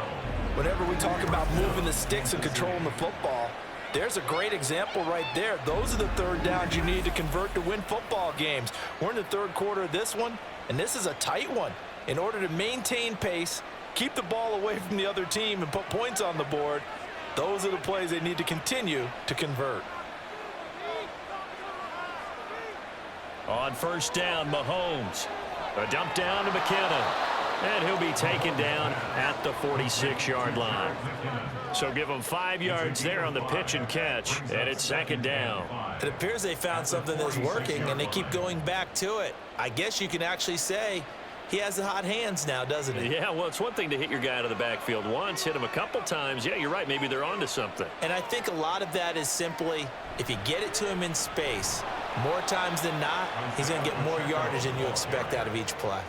Whenever we talk about moving the sticks and controlling the football, there's a great example right there. Those are the third downs you need to convert to win football games. We're in the third quarter of this one, and this is a tight one. In order to maintain pace, keep the ball away from the other team, and put points on the board, those are the plays they need to continue to convert. On first down, Mahomes. A dump down to McKinnon. And he'll be taken down at the 46-yard line. So give him 5 yards there on the pitch and catch, and it's second down. It appears they found something that's working, and they keep going back to it. I guess you can actually say he has the hot hands now, doesn't he? Yeah, well, it's one thing to hit your guy out of the backfield once, hit him a couple times. Yeah, you're right. Maybe they're onto something. And I think a lot of that is simply if you get it to him in space, more times than not, he's going to get more yardage than you expect out of each play.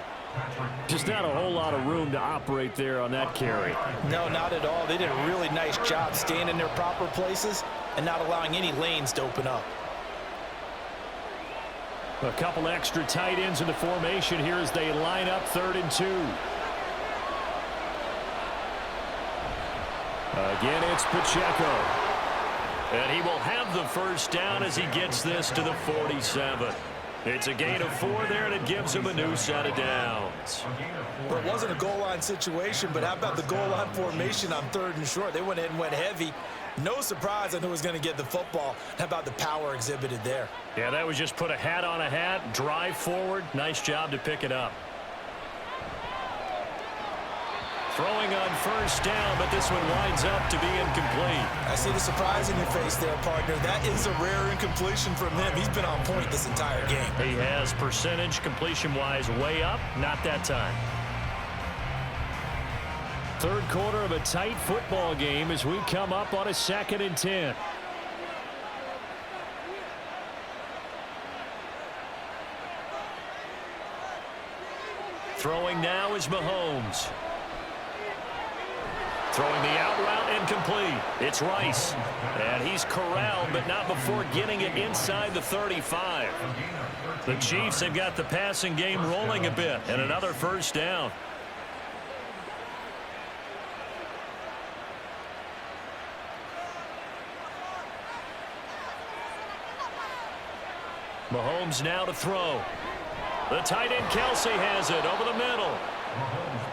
Just not a whole lot of room to operate there on that carry. No, not at all. They did a really nice job staying in their proper places and not allowing any lanes to open up. A couple extra tight ends in the formation here as they line up 3rd and 2. Again, it's Pacheco. And he will have the first down as he gets this to the 47. It's a gain of 4 there, and it gives him a new set of downs. Well, it wasn't a goal line situation, but how about the goal line formation on 3rd and short? They went ahead and went heavy. No surprise on who was going to get the football. How about the power exhibited there? Yeah, that was just put a hat on a hat, drive forward. Nice job to pick it up. Throwing on first down, but this one winds up to be incomplete. I see the surprise in your face there, partner. That is a rare incompletion from him. He's been on point this entire game. He has percentage completion-wise way up. Not that time. Third quarter of a tight football game as we come up on a 2nd and 10. Throwing now is Mahomes. Throwing the out route incomplete. It's Rice. And he's corralled, but not before getting it inside the 35. The Chiefs have got the passing game rolling a bit, and another first down. Mahomes now to throw. The tight end Kelsey has it over the middle.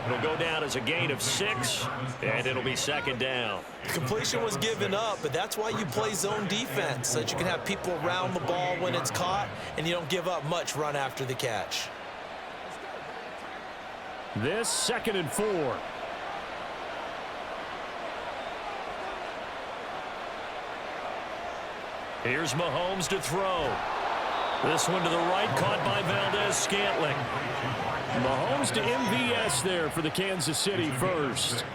It'll go down as a gain of 6, and it'll be second down. Completion was given up, but that's why you play zone defense, so that you can have people around the ball when it's caught, and you don't give up much run after the catch. This 2nd and 4. Here's Mahomes to throw. This one to the right, caught by Valdez-Scantling. Mahomes to MVS there for the Kansas City first.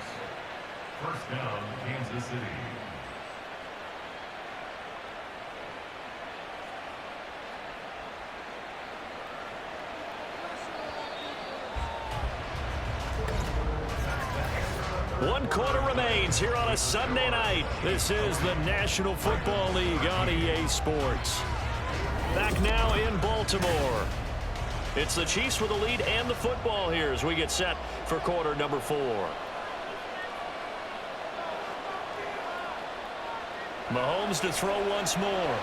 First down, Kansas City. One quarter remains here on a Sunday night. This is the National Football League on EA Sports. Back now in Baltimore. It's the Chiefs with the lead and the football here as we get set for quarter number 4. Mahomes to throw once more.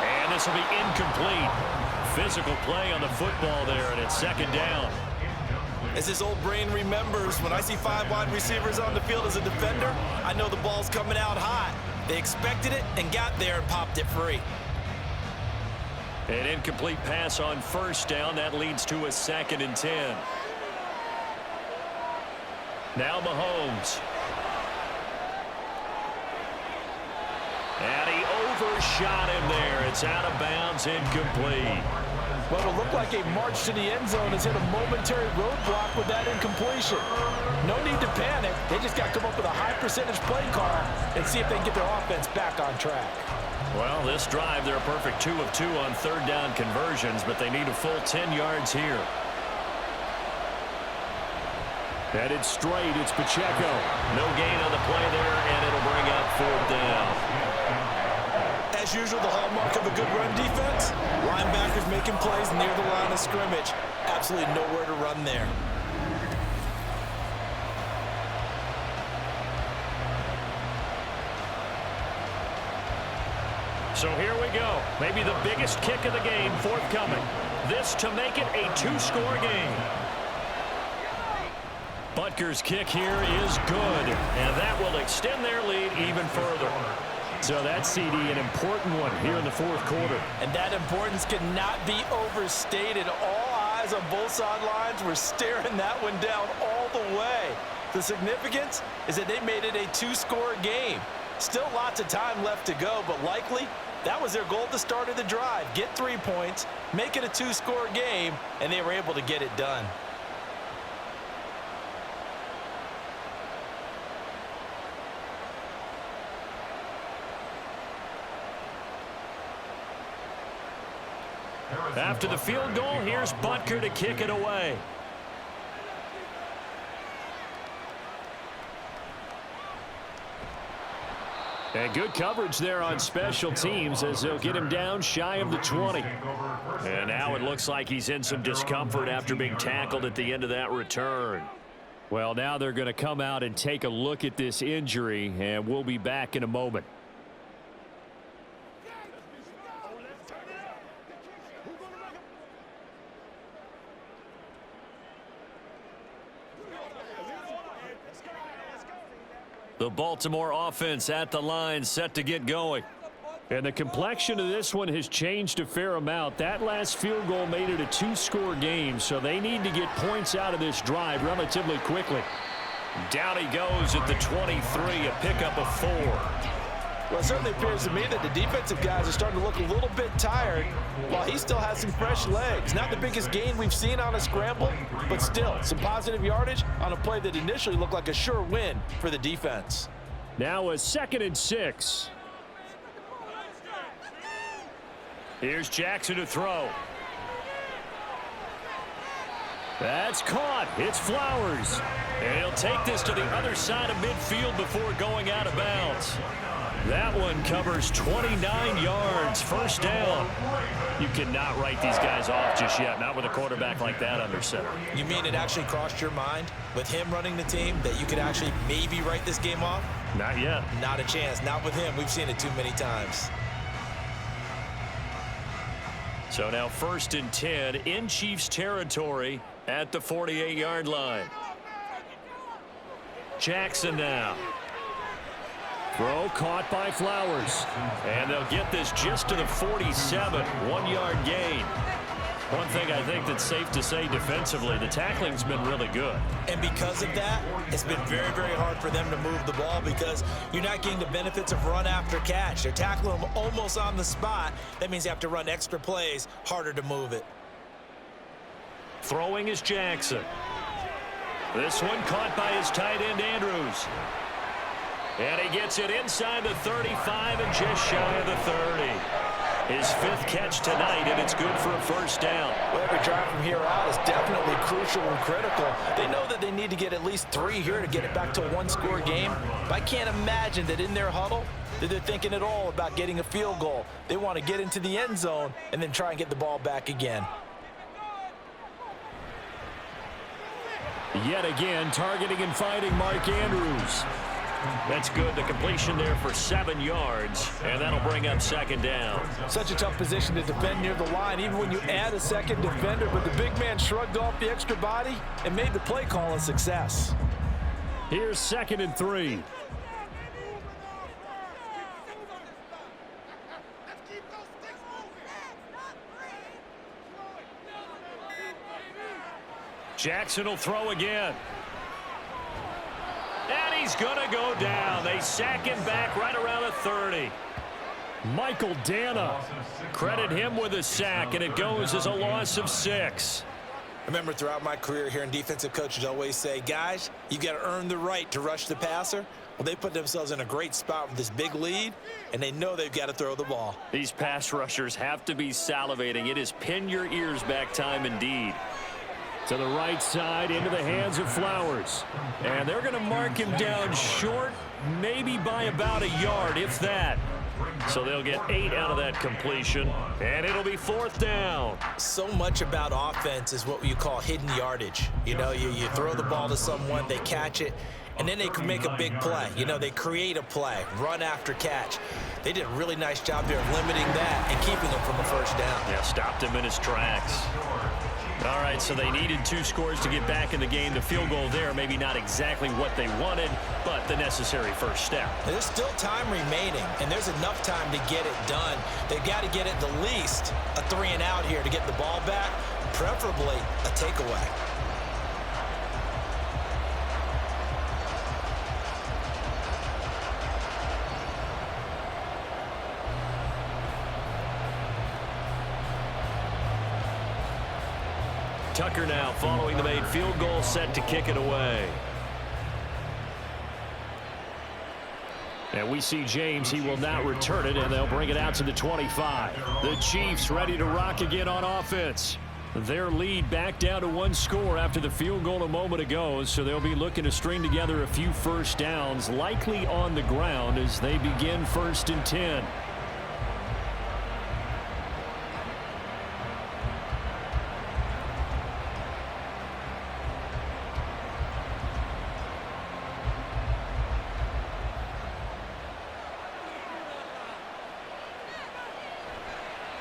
And this will be incomplete. Physical play on the football there, and it's second down. As his old brain remembers, when I see 5 wide receivers on the field as a defender, I know the ball's coming out hot. They expected it and got there and popped it free. An incomplete pass on first down. That leads to a 2nd and 10. Now Mahomes. And he overshot him there. It's out of bounds, incomplete. Well, it looked like a march to the end zone has hit a momentary roadblock with that incompletion. No need to panic. They just got to come up with a high percentage play call and see if they can get their offense back on track. Well, this drive, they're a perfect 2 of 2 on third down conversions, but they need a full 10 yards here. Headed straight, it's Pacheco. No gain on the play there, and it'll bring up 4th down. As as usual, the hallmark of a good run defense? Linebackers making plays near the line of scrimmage. Absolutely nowhere to run there. So here we go. Maybe the biggest kick of the game forthcoming. This to make it a 2-score game. Butker's kick here is good, and that will extend their lead even further. So that's, CD, an important one here in the fourth quarter. And that importance cannot be overstated. All eyes on both sidelines were staring that one down all the way. The significance is that they made it a 2-score game. Still lots of time left to go, but likely that was their goal at the start of the drive. Get 3 points, make it a 2-score game, and they were able to get it done. After the field goal, here's Butker to kick it away. And good coverage there on special teams as they'll get him down shy of the 20. And now it looks like he's in some discomfort after being tackled at the end of that return. Well, now they're going to come out and take a look at this injury, and we'll be back in a moment. The Baltimore offense at the line, set to get going. And the complexion of this one has changed a fair amount. That last field goal made it a 2-score game, so they need to get points out of this drive relatively quickly. Down he goes at the 23, a pickup of 4. Well, it certainly appears to me that the defensive guys are starting to look a little bit tired while he still has some fresh legs. Not the biggest gain we've seen on a scramble, but still some positive yardage on a play that initially looked like a sure win for the defense. Now a 2nd and 6. Here's Jackson to throw. That's caught. It's Flowers. And he'll take this to the other side of midfield before going out of bounds. That one covers 29 yards, first down. You cannot write these guys off just yet, not with a quarterback like that under center. You mean it actually crossed your mind with him running the team that you could actually maybe write this game off? Not yet. Not a chance. Not with him. We've seen it too many times. So now 1st and 10 in Chiefs territory at the 48-yard line. Jackson now. Throw caught by Flowers. And they'll get this just to the 47, 1-yard gain. One thing I think that's safe to say defensively, the tackling's been really good. And because of that, it's been very, very hard for them to move the ball because you're not getting the benefits of run after catch. They're tackling them almost on the spot. That means you have to run extra plays, harder to move it. Throwing is Jackson. This one caught by his tight end, Andrews. And he gets it inside the 35 and just shy of the 30. His 5th catch tonight, and it's good for a first down. Well, every drive from here out is definitely crucial and critical. They know that they need to get at least 3 here to get it back to a 1-score game. But I can't imagine that in their huddle that they're thinking at all about getting a field goal. They want to get into the end zone and then try and get the ball back again. Yet again, targeting and fighting Mark Andrews. That's good. The completion there for 7 yards, and that'll bring up 2nd down. Such a tough position to defend near the line, even when you add a second defender, but the big man shrugged off the extra body and made the play call a success. Here's 2nd and 3. Jackson will throw again. And he's going to go down. They sack him back right around the 30. Michael Dana. Credit him with a sack, and it goes as a loss of 6. I remember throughout my career hearing defensive coaches always say, guys, you got to earn the right to rush the passer. Well, they put themselves in a great spot with this big lead, and they know they've got to throw the ball. These pass rushers have to be salivating. It is pin your ears back time indeed. To the right side, into the hands of Flowers. And they're going to mark him down short, maybe by about a yard, if that. So they'll get 8 out of that completion, and it'll be 4th down. So much about offense is what you call hidden yardage. You know, you throw the ball to someone, they catch it, and then they can make a big play. You know, they create a play, run after catch. They did a really nice job there of limiting that and keeping him from a first down. Yeah, stopped him in his tracks. All right, so they needed 2 scores to get back in the game. The field goal there, maybe not exactly what they wanted, but the necessary first step. There's still time remaining, and there's enough time to get it done. They've got to get at the least a 3-and-out here to get the ball back, preferably a takeaway. Tucker now following the made field goal, set to kick it away. And we see James. He will not return it, and they'll bring it out to the 25. The Chiefs ready to rock again on offense. Their lead back down to 1 score after the field goal a moment ago, so they'll be looking to string together a few first downs, likely on the ground as they begin 1st and 10.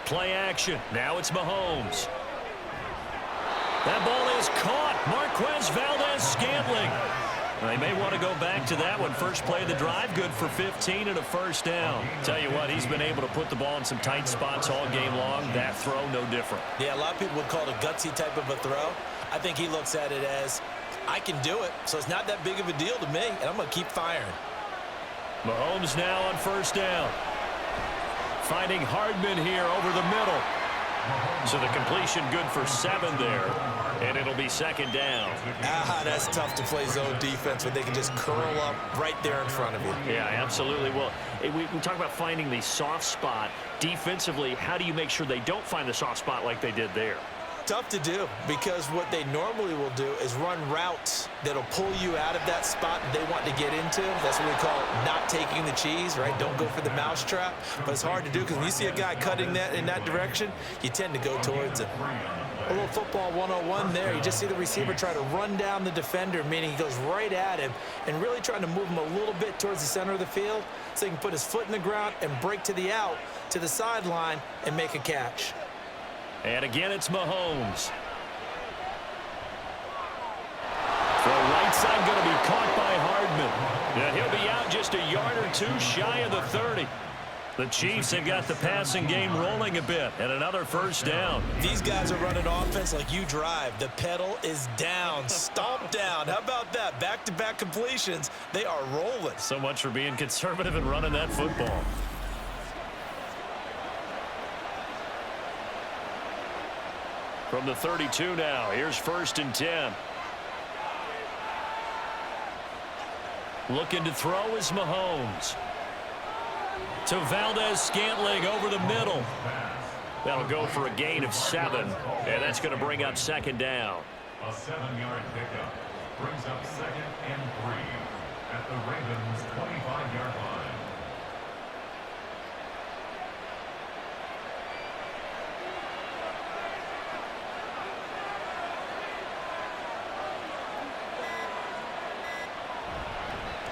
Play action. Now it's Mahomes. That ball is caught. Marquez Valdez-Scantling. They may want to go back to that one. First play of the drive, good for 15 and a first down. Tell you what, he's been able to put the ball in some tight spots all game long. That throw, no different. Yeah, a lot of people would call it a gutsy type of a throw. I think he looks at it as, I can do it, so it's not that big of a deal to me, and I'm going to keep firing. Mahomes now on first down. Finding Hardman here over the middle. So the completion good for 7 there, and it'll be 2nd down. That's tough to play zone defense when they can just curl up right there in front of you. Yeah, absolutely. Well, we talk about finding the soft spot. Defensively, how do you make sure they don't find the soft spot like they did there? Tough to do, because what they normally will do is run routes that'll pull you out of that spot that they want to get into. That's what we call not taking the cheese, right? Don't go for the mousetrap. But it's hard to do because when you see a guy cutting that in that direction, you tend to go towards him. A little football 101 there. You just see the receiver try to run down the defender, meaning he goes right at him and really trying to move him a little bit towards the center of the field so he can put his foot in the ground and break to the out, to the sideline, and make a catch. And again, it's Mahomes. Throw right side going to be caught by Hardman. And he'll be out just a yard or 2 shy of the 30. The Chiefs have got the passing game rolling a bit, and another first down. These guys are running offense like you drive. The pedal is down, stomp down. How about that? Back-to-back completions. They are rolling. So much for being conservative and running that football. From the 32 now, here's 1st and 10. Looking to throw is Mahomes. To Valdez-Scantling over the middle. That'll go for a gain of 7, and that's going to bring up 2nd down. A 7-yard pickup brings up 2nd and 3 at the Ravens' 25-yard line.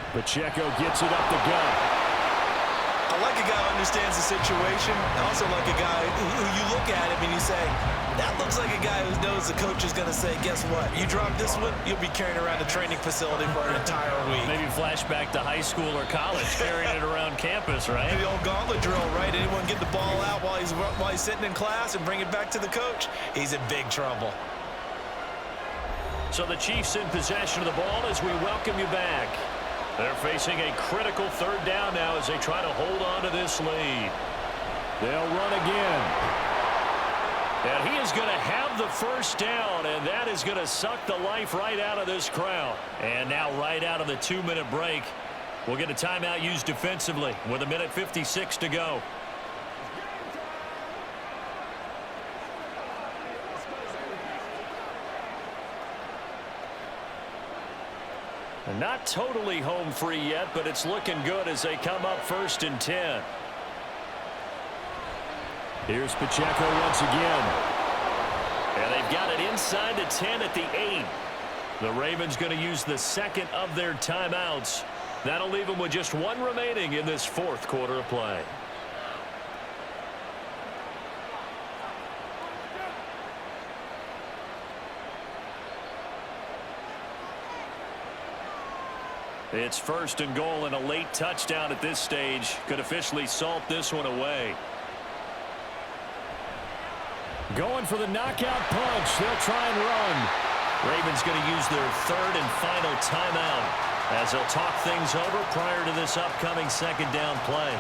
Pacheco gets it up the gut. I like a guy who understands the situation. I also like a guy who you look at him and you say, that looks like a guy who knows the coach is going to say, guess what? You drop this one, you'll be carrying around a training facility for an entire week. Maybe flashback to high school or college, carrying it around campus, right? The old gauntlet drill, right? Anyone get the ball out while he's sitting in class and bring it back to the coach? He's in big trouble. So the Chiefs in possession of the ball as we welcome you back. They're facing a critical 3rd down now as they try to hold on to this lead. They'll run again. And he is going to have the first down, and that is going to suck the life right out of this crowd. And now right out of the 2-minute break, we'll get a timeout used defensively with 1:56 to go. Not totally home free yet, but it's looking good as they come up 1st and 10. Here's Pacheco once again. And they've got it inside the 10 at the 8. The Ravens going to use the second of their timeouts. That'll leave them with just one remaining in this fourth quarter of play. It's first and goal, and a late touchdown at this stage could officially salt this one away. Going for the knockout punch. They'll try and run. Ravens going to use their third and final timeout as they'll talk things over prior to this upcoming second down play.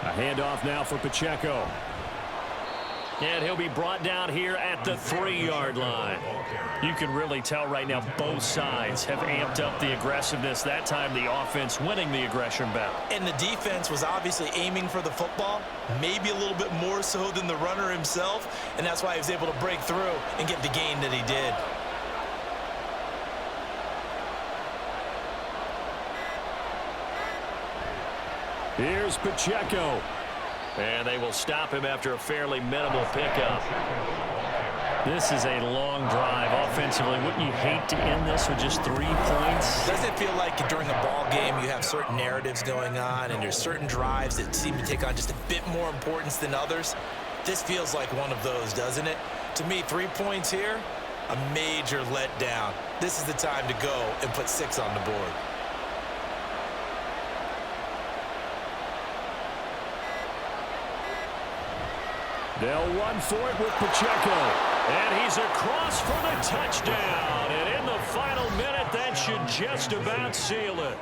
A handoff now for Pacheco. And he'll be brought down here at the 3-yard line. You can really tell right now both sides have amped up the aggressiveness. That time the offense winning the aggression battle. And the defense was obviously aiming for the football, maybe a little bit more so than the runner himself, and that's why he was able to break through and get the gain that he did. Here's Pacheco. And they will stop him after a fairly minimal pickup. This is a long drive offensively. Wouldn't you hate to end this with just 3 points? Doesn't it feel like during a ball game you have certain narratives going on and there's certain drives that seem to take on just a bit more importance than others? This feels like one of those, doesn't it? To me, 3 points here, a major letdown. This is the time to go and put 6 on the board. They'll run for it with Pacheco. And he's across for the touchdown. And in the final minute, that should just about seal it.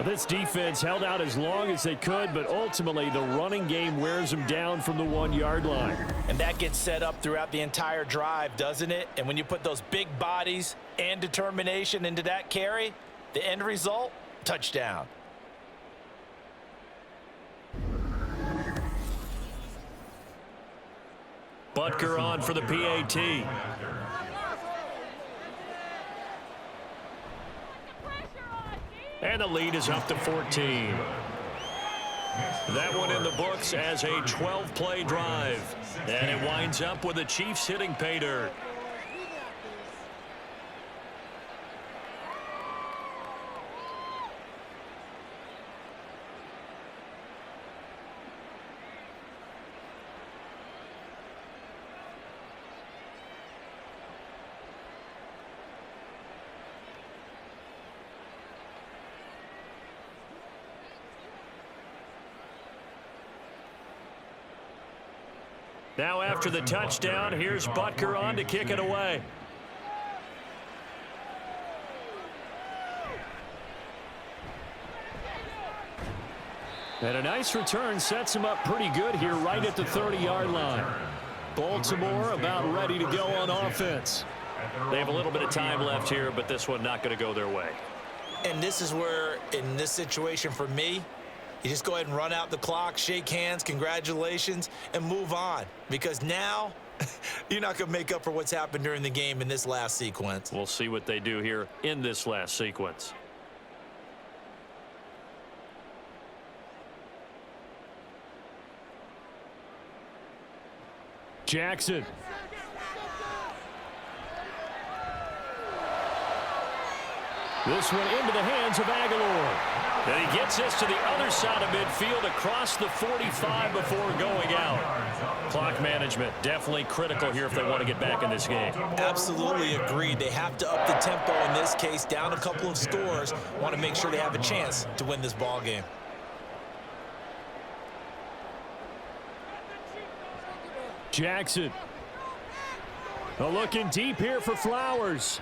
This defense held out as long as they could, but ultimately the running game wears them down from the 1-yard line. And that gets set up throughout the entire drive, doesn't it? And when you put those big bodies and determination into that carry, the end result, touchdown. Butker on for the PAT. And the lead is up to 14. That one in the books as a 12-play drive. And it winds up with the Chiefs hitting pay dirt. Now after the touchdown, here's Butker on to kick it away. And a nice return sets him up pretty good here right at the 30-yard line. Baltimore about ready to go on offense. They have a little bit of time left here, but this one not going to go their way. And this is where, in this situation for me, you just go ahead and run out the clock, shake hands, congratulations, and move on. Because now, you're not going to make up for what's happened during the game in this last sequence. We'll see what they do here in this last sequence. Jackson. This one into the hands of Aguilar. And he gets this to the other side of midfield across the 45 before going out. Clock management definitely critical here if they want to get back in this game. Absolutely agreed. They have to up the tempo in this case, down a couple of scores. Want to make sure they have a chance to win this ball game. Jackson. Looking deep here for Flowers.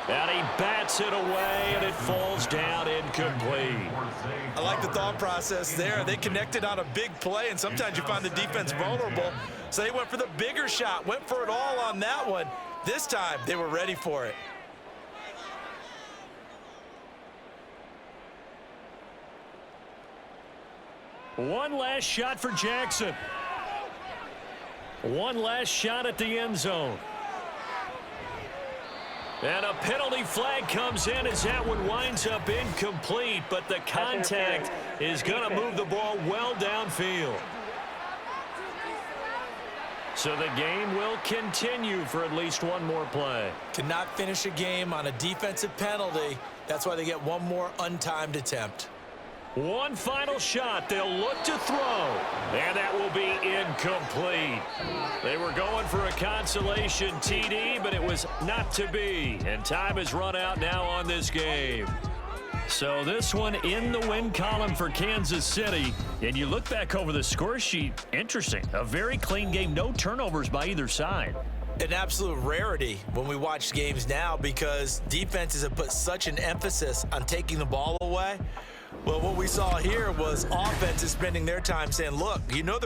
And he bats it away, and it falls down incomplete. I like the thought process there. They connected on a big play, and sometimes you find the defense vulnerable. So they went for the bigger shot, went for it all on that one. This time, they were ready for it. One last shot for Jackson. One last shot at the end zone. And a penalty flag comes in as that one winds up incomplete, but the contact is going to move the ball well downfield. So the game will continue for at least one more play. To not finish a game on a defensive penalty, that's why they get one more untimed attempt. One final shot. They'll look to throw. And that will be incomplete. They were going for a consolation TD, but it was not to be. And time has run out now on this game. So this one in the win column for Kansas City. And you look back over the score sheet, interesting. A very clean game, no turnovers by either side. An absolute rarity when we watch games now because defenses have put such an emphasis on taking the ball away. Well, what we saw here was offenses spending their time saying, look, you know they're